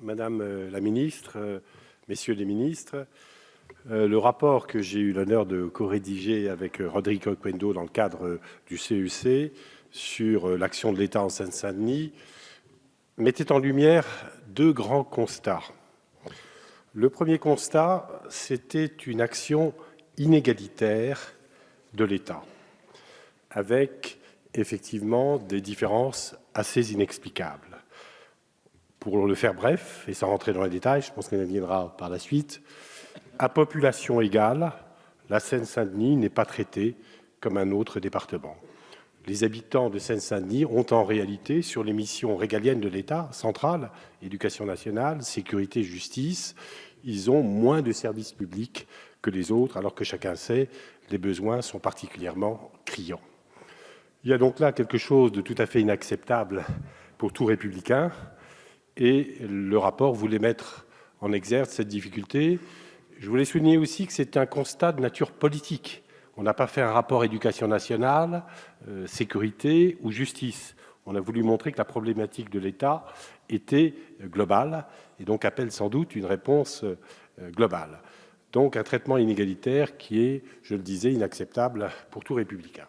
Madame la ministre, messieurs les ministres, le rapport que j'ai eu l'honneur de co-rédiger avec Rodrigue Oquendo dans le cadre du CEC sur l'action de l'État en Seine-Saint-Denis mettait en lumière deux grands constats. Le premier constat, c'était une action inégalitaire de l'État, avec effectivement des différences assez inexplicables. Pour le faire bref, et sans rentrer dans les détails, je pense qu'on y viendra par la suite, à population égale, la Seine-Saint-Denis n'est pas traitée comme un autre département. Les habitants de Seine-Saint-Denis ont en réalité, sur les missions régaliennes de l'État central, éducation nationale, sécurité, justice, ils ont moins de services publics que les autres, alors que chacun sait, les besoins sont particulièrement criants. Il y a donc là quelque chose de tout à fait inacceptable pour tout républicain, et le rapport voulait mettre en exergue cette difficulté. Je voulais souligner aussi que c'est un constat de nature politique. On n'a pas fait un rapport éducation nationale, sécurité ou justice. On a voulu montrer que la problématique de l'État était globale et donc appelle sans doute une réponse globale. Donc un traitement inégalitaire qui est, je le disais, inacceptable pour tout républicain.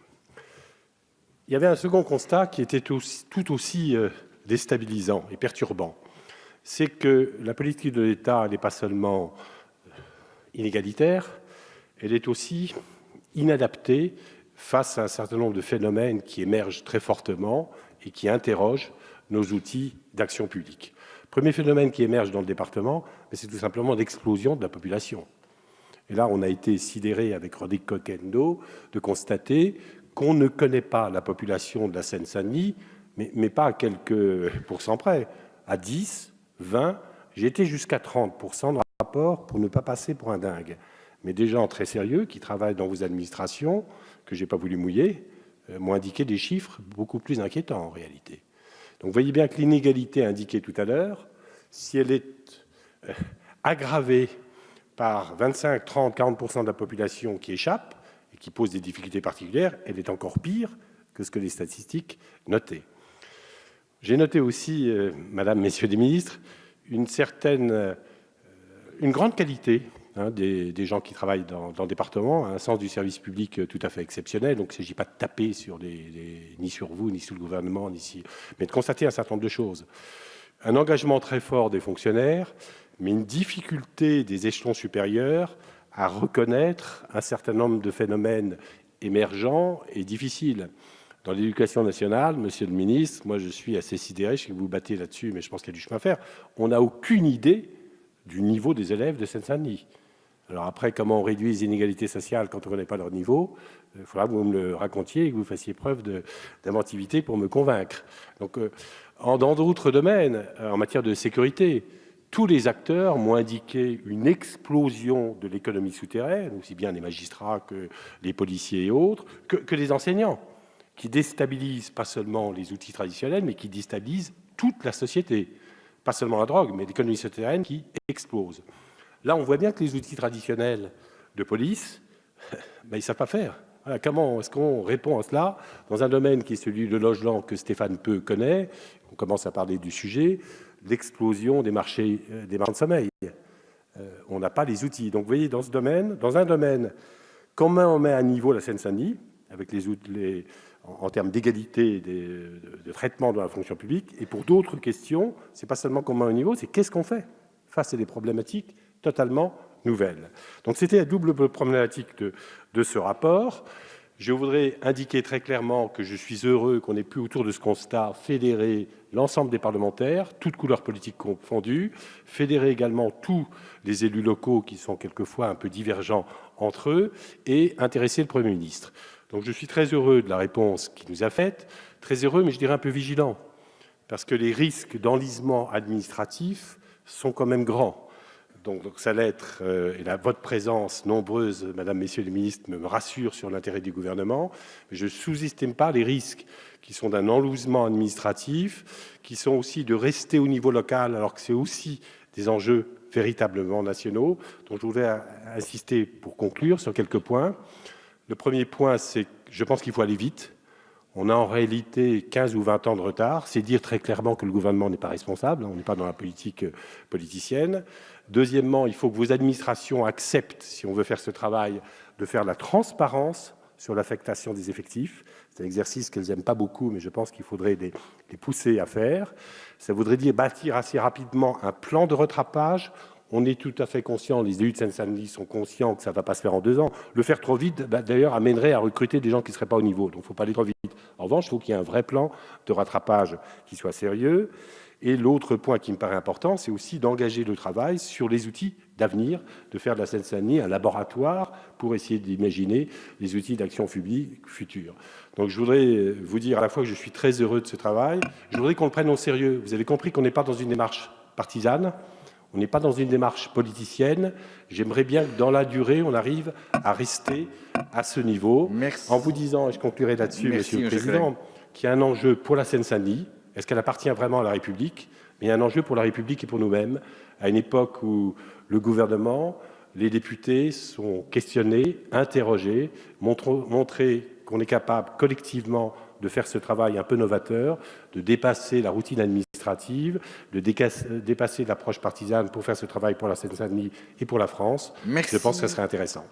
Il y avait un second constat qui était tout aussi déstabilisant et perturbant. C'est que la politique de l'État n'est pas seulement inégalitaire, elle est aussi inadaptée face à un certain nombre de phénomènes qui émergent très fortement et qui interrogent nos outils d'action publique. Le premier phénomène qui émerge dans le département, c'est tout simplement l'explosion de la population. Et là, on a été sidéré avec Rodrigue Oquendo de constater qu'on ne connaît pas la population de la Seine-Saint-Denis, mais pas à quelques pourcents près, à 10, 20, j'ai été jusqu'à 30% de rapport pour ne pas passer pour un dingue. Mais des gens très sérieux qui travaillent dans vos administrations, que je n'ai pas voulu mouiller, m'ont indiqué des chiffres beaucoup plus inquiétants en réalité. Donc vous voyez bien que l'inégalité indiquée tout à l'heure, si elle est aggravée par 25, 30, 40% de la population qui échappe et qui pose des difficultés particulières, elle est encore pire que ce que les statistiques notaient. J'ai noté aussi, Madame, Messieurs les ministres, une grande qualité des gens qui travaillent dans le département, un sens du service public tout à fait exceptionnel. Donc, il ne s'agit pas de taper ni sur vous, ni sur le gouvernement, mais de constater un certain nombre de choses. Un engagement très fort des fonctionnaires, mais une difficulté des échelons supérieurs à reconnaître un certain nombre de phénomènes émergents et difficiles. Dans l'éducation nationale, monsieur le ministre, moi je suis assez sidéré, je sais que vous vous battez là-dessus, mais je pense qu'il y a du chemin à faire. On n'a aucune idée du niveau des élèves de Seine-Saint-Denis. Alors après, comment on réduit les inégalités sociales quand on ne connaît pas leur niveau? Il faudra que vous me le racontiez et que vous fassiez preuve d'inventivité pour me convaincre. Donc, dans d'autres domaines, en matière de sécurité, tous les acteurs m'ont indiqué une explosion de l'économie souterraine, aussi bien les magistrats que les policiers et autres, que les enseignants, qui déstabilisent pas seulement les outils traditionnels, mais qui déstabilisent toute la société. Pas seulement la drogue, mais l'économie souterraine qui explose. Là, on voit bien que les outils traditionnels de police, ils ne savent pas faire. Voilà, comment est-ce qu'on répond à cela dans un domaine qui est celui de logement que Stéphane Peu connaît? On commence à parler du sujet, l'explosion des marchés de sommeil. On n'a pas les outils. Donc, vous voyez, dans un domaine, comment on met à niveau la Seine-Saint-Denis, avec les outils, en termes d'égalité de traitement de la fonction publique, et pour d'autres questions, ce n'est pas seulement comment au niveau, c'est qu'est-ce qu'on fait face à des problématiques totalement nouvelles. Donc c'était la double problématique de ce rapport. Je voudrais indiquer très clairement que je suis heureux qu'on ait pu, autour de ce constat, fédérer l'ensemble des parlementaires, toutes couleurs politiques confondues, fédérer également tous les élus locaux qui sont quelquefois un peu divergents entre eux, et intéresser le Premier ministre. Donc je suis très heureux de la réponse qu'il nous a faite, très heureux, mais je dirais un peu vigilant, parce que les risques d'enlisement administratif sont quand même grands. Donc sa lettre et votre présence nombreuse, Madame, Messieurs les ministres, me rassure sur l'intérêt du gouvernement. Mais je ne sous-estime pas les risques qui sont d'un enlisement administratif, qui sont aussi de rester au niveau local, alors que c'est aussi des enjeux véritablement nationaux. Donc je voudrais insister pour conclure sur quelques points. Le premier point, c'est que je pense qu'il faut aller vite. On a en réalité 15 ou 20 ans de retard. C'est dire très clairement que le gouvernement n'est pas responsable. On n'est pas dans la politique politicienne. Deuxièmement, il faut que vos administrations acceptent, si on veut faire ce travail, de faire la transparence sur l'affectation des effectifs. C'est un exercice qu'elles n'aiment pas beaucoup, mais je pense qu'il faudrait les pousser à faire. Ça voudrait dire bâtir assez rapidement un plan de rattrapage. On est tout à fait conscient, les élus de Seine-Saint-Denis sont conscients que ça ne va pas se faire en 2 ans. Le faire trop vite, d'ailleurs, amènerait à recruter des gens qui ne seraient pas au niveau. Donc, il ne faut pas aller trop vite. En revanche, il faut qu'il y ait un vrai plan de rattrapage qui soit sérieux. Et l'autre point qui me paraît important, c'est aussi d'engager le travail sur les outils d'avenir, de faire de la Seine-Saint-Denis un laboratoire pour essayer d'imaginer les outils d'action publique futurs. Donc je voudrais vous dire à la fois que je suis très heureux de ce travail, je voudrais qu'on le prenne au sérieux. Vous avez compris qu'on n'est pas dans une démarche partisane, on n'est pas dans une démarche politicienne. J'aimerais bien que dans la durée, on arrive à rester à ce niveau. Merci. En vous disant, et je conclurai là-dessus, Monsieur le Président, qu'il y a un enjeu pour la Seine-Saint-Denis. Est-ce qu'elle appartient vraiment à la République? Mais il y a un enjeu pour la République et pour nous-mêmes, à une époque où le gouvernement, les députés sont questionnés, interrogés, montrer qu'on est capable collectivement de faire ce travail un peu novateur, de dépasser la routine administrative, de dépasser l'approche partisane pour faire ce travail pour la Seine-Saint-Denis et pour la France. Merci. Je pense que ce serait intéressant.